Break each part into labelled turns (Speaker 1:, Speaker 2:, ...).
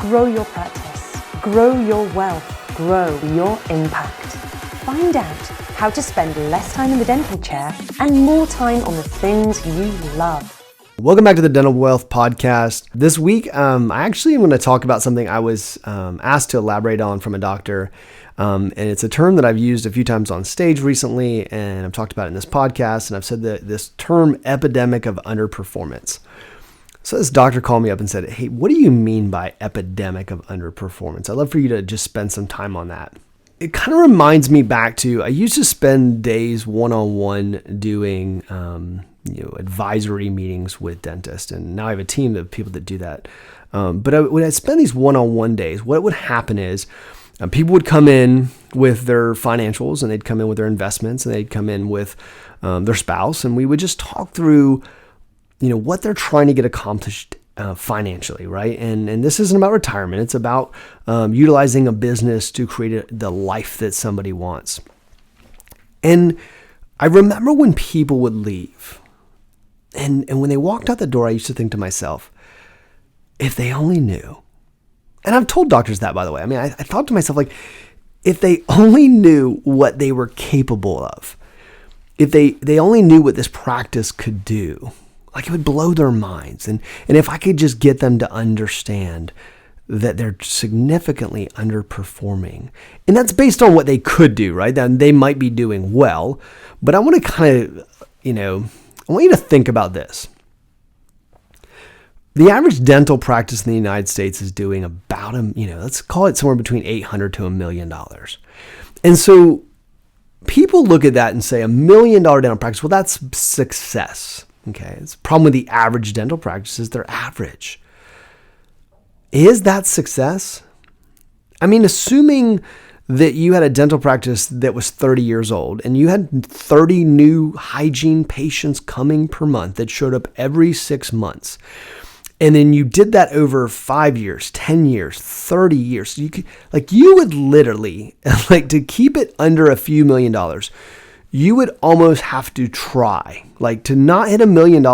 Speaker 1: Grow your practice, grow your wealth, grow your impact. Find out how to spend less time in the dental chair and more time on the things you love.
Speaker 2: Welcome back to the Dental Wealth Podcast. This week, I actually am going to talk about something I was asked to elaborate on from a doctor. And it's a term that I've used a few times on stage recently, and I've talked about it in this podcast, and I've said that this term, epidemic of underperformance. So this doctor called me up and said, hey, what do you mean by epidemic of underperformance? I'd love for you to just spend some time on that. It kind of reminds me back to, I used to spend days one-on-one doing advisory meetings with dentists, and now I have a team of people that do that. But when I spend these one-on-one days, what would happen is people would come in with their financials, and they'd come in with their investments, and they'd come in with their spouse, and we would just talk through, what they're trying to get accomplished financially, right? And this isn't about retirement. It's about utilizing a business to create the life that somebody wants. And I remember when people would leave, and when they walked out the door, I used to think to myself, if they only knew. And I've told doctors that, by the way. I mean, I thought to myself, like, if they only knew what they were capable of, if they only knew what this practice could do, like, it would blow their minds. And if I could just get them to understand that they're significantly underperforming, and that's based on what they could do, right? Then they might be doing well, but I want to kind of, I want you to think about this. The average dental practice in the United States is doing about, let's call it somewhere between $800,000 to $1 million. And so people look at that and say $1 million dental practice, well, that's success. Okay, it's a problem with the average dental practice is they're average. Is that success? I mean, assuming that you had a dental practice that was 30 years old and you had 30 new hygiene patients coming per month that showed up every 6 months, and then you did that over 5 years, 10 years, 30 years, you would literally, to keep it under a few $1 million, you would almost have to try, to not hit $1 million,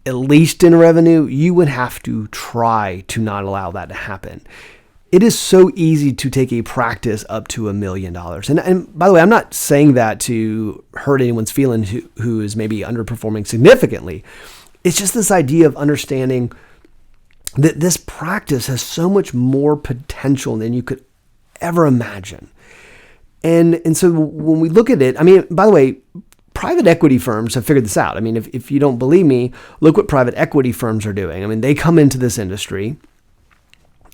Speaker 2: at least in revenue, you would have to try to not allow that to happen. It is so easy to take a practice up to $1 million. And by the way, I'm not saying that to hurt anyone's feelings who is maybe underperforming significantly. It's just this idea of understanding that this practice has so much more potential than you could ever imagine. And so when we look at it, I mean, by the way, private equity firms have figured this out. I mean, if you don't believe me, look what private equity firms are doing. I mean, they come into this industry,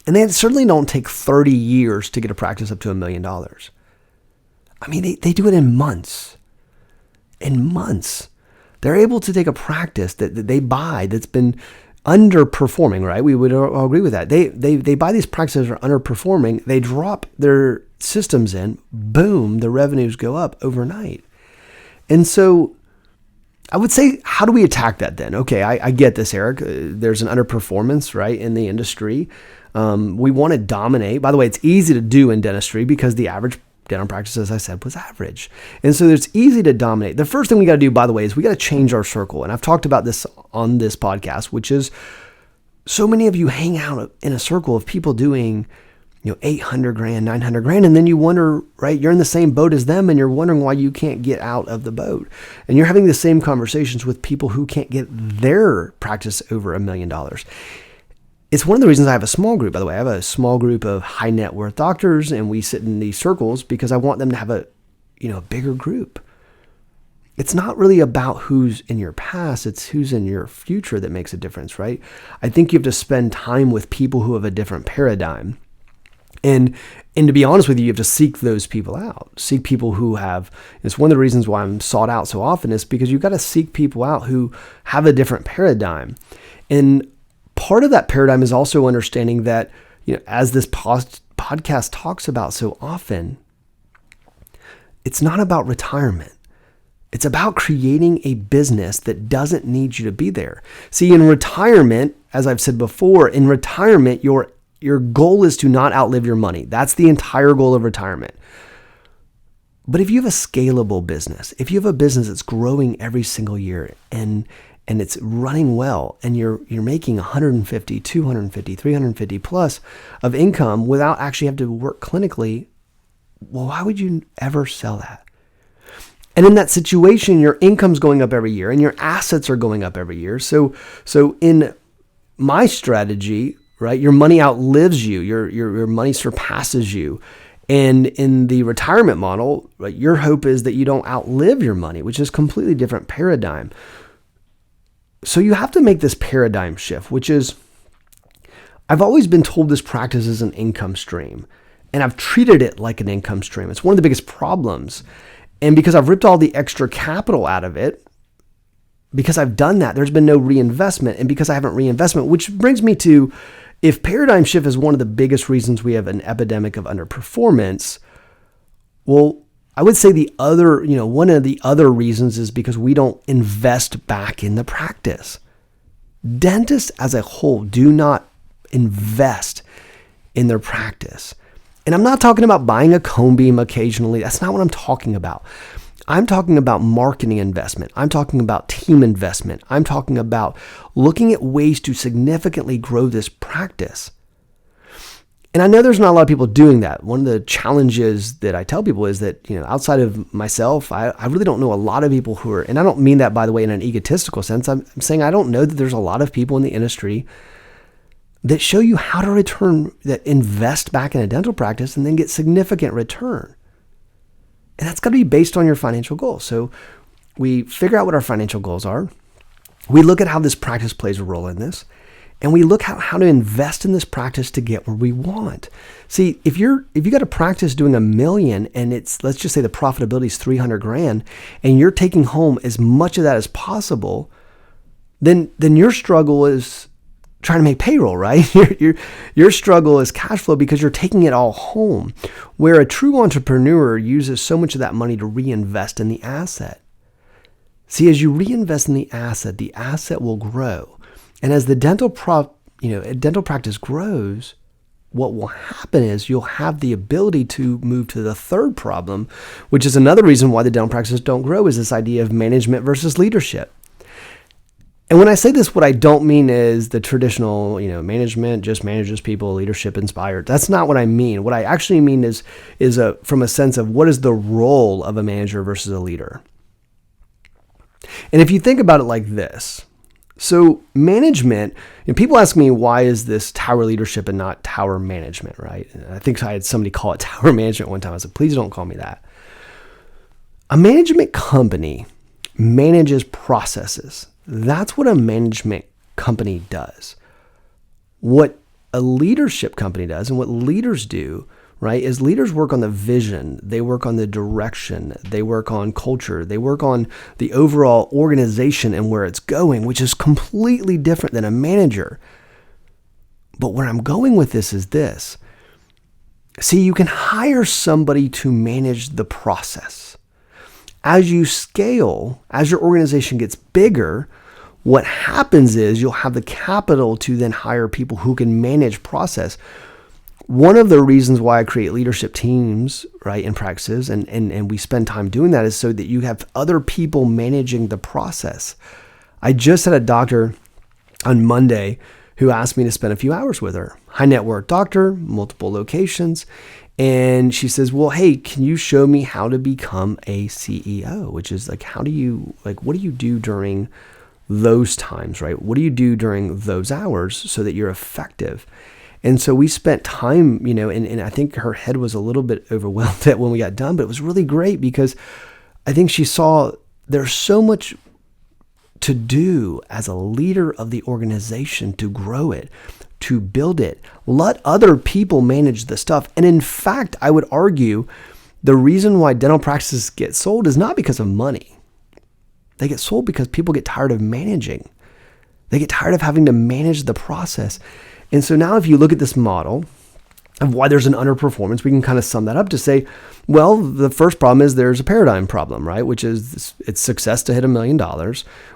Speaker 2: and they certainly don't take 30 years to get a practice up to $1 million. I mean, they do it in months. In months. They're able to take a practice that they buy that's been underperforming, right? We would all agree with that. They buy these practices that are underperforming. They drop their systems in, boom, the revenues go up overnight. And so I would say, how do we attack that then? Okay, I get this, Eric. There's an underperformance, right, in the industry. We want to dominate. By the way, it's easy to do in dentistry because the average dental practice, as I said, was average. And so it's easy to dominate. The first thing we got to do, by the way, is we got to change our circle. And I've talked about this on this podcast, which is so many of you hang out in a circle of people doing, $800,000, $900,000. And then you wonder, right, you're in the same boat as them and you're wondering why you can't get out of the boat. And you're having the same conversations with people who can't get their practice over $1 million. It's one of the reasons I have a small group, by the way. I have a small group of high net worth doctors, and we sit in these circles because I want them to have a bigger group. It's not really about who's in your past, it's who's in your future that makes a difference, right? I think you have to spend time with people who have a different paradigm. And to be honest with you, you have to seek those people out. Seek people who have, it's one of the reasons why I'm sought out so often is because you've got to seek people out who have a different paradigm. And part of that paradigm is also understanding that, as this podcast talks about so often, it's not about retirement. It's about creating a business that doesn't need you to be there. See, in retirement, as I've said before, in retirement, your goal is to not outlive your money. That's the entire goal of retirement. But if you have a scalable business, if you have a business that's growing every single year and and it's running well, and you're making 150, 250, 350 plus of income without actually having to work clinically, well, why would you ever sell that? And in that situation, your income's going up every year and your assets are going up every year. So in my strategy, right, your money outlives you, your money surpasses you. And in the retirement model, right, your hope is that you don't outlive your money, which is a completely different paradigm. So you have to make this paradigm shift, which is, I've always been told this practice is an income stream, and I've treated it like an income stream. It's one of the biggest problems. And because I've ripped all the extra capital out of it, because I've done that, there's been no reinvestment. And because I haven't reinvestment, which brings me to, if paradigm shift is one of the biggest reasons we have an epidemic of underperformance, well, I would say the other, one of the other reasons is because we don't invest back in the practice. Dentists as a whole do not invest in their practice. And I'm not talking about buying a cone beam occasionally. That's not what I'm talking about. I'm talking about marketing investment. I'm talking about team investment. I'm talking about looking at ways to significantly grow this practice. And I know there's not a lot of people doing that. One of the challenges that I tell people is that, outside of myself, I really don't know a lot of people who are, and I don't mean that, by the way, in an egotistical sense. I'm saying I don't know that there's a lot of people in the industry that show you how to that invest back in a dental practice and then get significant return. And that's got to be based on your financial goals. So we figure out what our financial goals are. We look at how this practice plays a role in this. And we look at how to invest in this practice to get where we want. See, if you got a practice doing $1 million and let's just say the profitability is $300,000 and you're taking home as much of that as possible, then your struggle is trying to make payroll, right? Your struggle is cash flow because you're taking it all home, where a true entrepreneur uses so much of that money to reinvest in the asset. See, as you reinvest in the asset will grow. And as the dental practice grows, what will happen is you'll have the ability to move to the third problem, which is another reason why the dental practices don't grow, is this idea of management versus leadership. And when I say this, what I don't mean is the traditional, management just manages people, leadership inspired. That's not what I mean. What I actually mean is from a sense of what is the role of a manager versus a leader. And if you think about it like this, so management, people ask me, why is this tower leadership and not tower management, right? And I think I had somebody call it tower management one time. I said, please don't call me that. A management company manages processes. That's what a management company does. What a leadership company does and what leaders do, right, is leaders work on the vision, they work on the direction, they work on culture, they work on the overall organization and where it's going, which is completely different than a manager. But where I'm going with this is this. See, you can hire somebody to manage the process. As you scale, as your organization gets bigger, what happens is you'll have the capital to then hire people who can manage process. One of the reasons why I create leadership teams, right, in practices, and we spend time doing that, is so that you have other people managing the process. I just had a doctor on Monday who asked me to spend a few hours with her. High net worth doctor, multiple locations. And she says, well, hey, can you show me how to become a CEO? Which is like, what do you do during those times, right? What do you do during those hours so that you're effective? And so we spent time, and I think her head was a little bit overwhelmed at when we got done, but it was really great because I think she saw there's so much to do as a leader of the organization to grow it, to build it. Let other people manage the stuff. And in fact, I would argue the reason why dental practices get sold is not because of money. They get sold because people get tired of managing. They get tired of having to manage the process. And so now if you look at this model of why there's an underperformance, we can kind of sum that up to say, well, the first problem is there's a paradigm problem, right? Which is it's success to hit $1 million.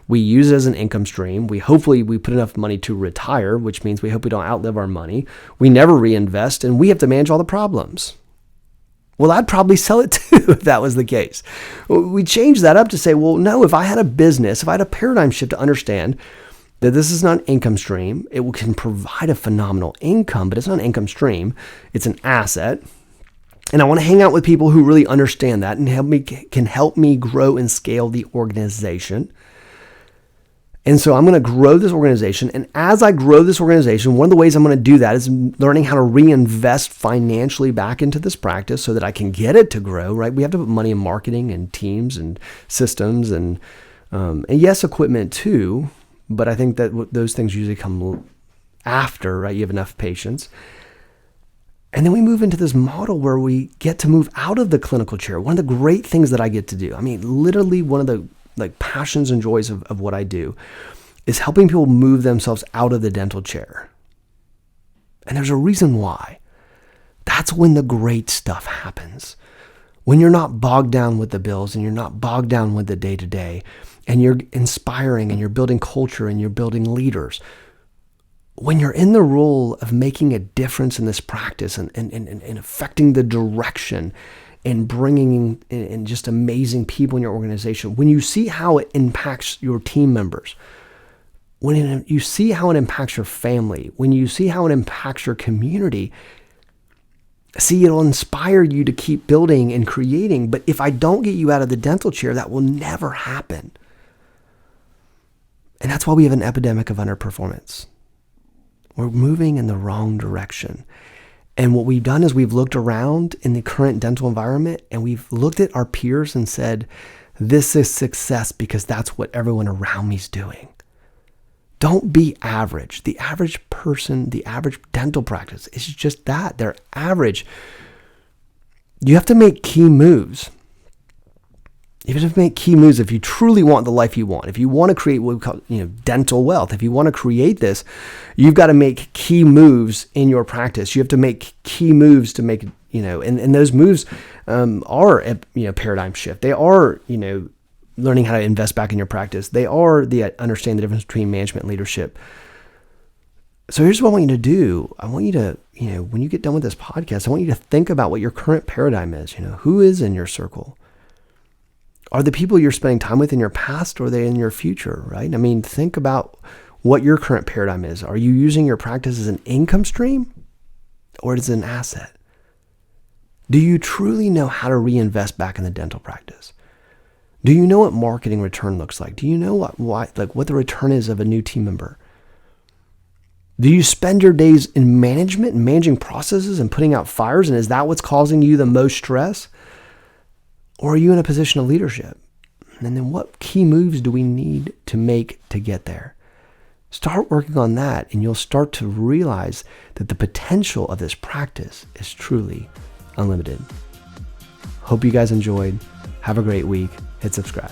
Speaker 2: We use it as an income stream. Hopefully we put enough money to retire, which means we hope we don't outlive our money. We never reinvest, and we have to manage all the problems. Well, I'd probably sell it too if that was the case. We changed that up to say, well, no, if I had a business, if I had a paradigm shift to understand that this is not an income stream, it can provide a phenomenal income, but it's not an income stream, it's an asset. And I want to hang out with people who really understand that and can help me grow and scale the organization. And so I'm going to grow this organization. And as I grow this organization, one of the ways I'm going to do that is learning how to reinvest financially back into this practice so that I can get it to grow, right? We have to put money in marketing and teams and systems and yes, equipment too. But I think that those things usually come after, right? You have enough patience. And then we move into this model where we get to move out of the clinical chair. One of the great things that I get to do, I mean, literally one of the passions and joys of what I do is helping people move themselves out of the dental chair. And there's a reason why. That's when the great stuff happens. When you're not bogged down with the bills and you're not bogged down with the day-to-day, and you're inspiring and you're building culture and you're building leaders. When you're in the role of making a difference in this practice and affecting the direction and bringing in just amazing people in your organization, when you see how it impacts your team members, when you see how it impacts your family, when you see how it impacts your community, see, it'll inspire you to keep building and creating. But if I don't get you out of the dental chair, that will never happen. And that's why we have an epidemic of underperformance. We're moving in the wrong direction. And what we've done is we've looked around in the current dental environment and we've looked at our peers and said, this is success because that's what everyone around me is doing. Don't be average. The average person, the average dental practice is just that. They're average. You have to make key moves. You have to make key moves if you truly want the life you want. If you want to create what we call, dental wealth, if you want to create this, you've got to make key moves in your practice. You have to make key moves to make, and those moves are a paradigm shift. They are, learning how to invest back in your practice. They are understanding the difference between management and leadership. So here's what I want you to do. I want you to, when you get done with this podcast, I want you to think about what your current paradigm is. Who is in your circle? Are the people you're spending time with in your past or are they in your future, right? I mean, think about what your current paradigm is. Are you using your practice as an income stream or as an asset? Do you truly know how to reinvest back in the dental practice? Do you know what marketing return looks like? Do you know what the return is of a new team member? Do you spend your days in management and managing processes and putting out fires? And is that what's causing you the most stress? Or are you in a position of leadership? And then what key moves do we need to make to get there? Start working on that and you'll start to realize that the potential of this practice is truly unlimited. Hope you guys enjoyed. Have a great week. Hit subscribe.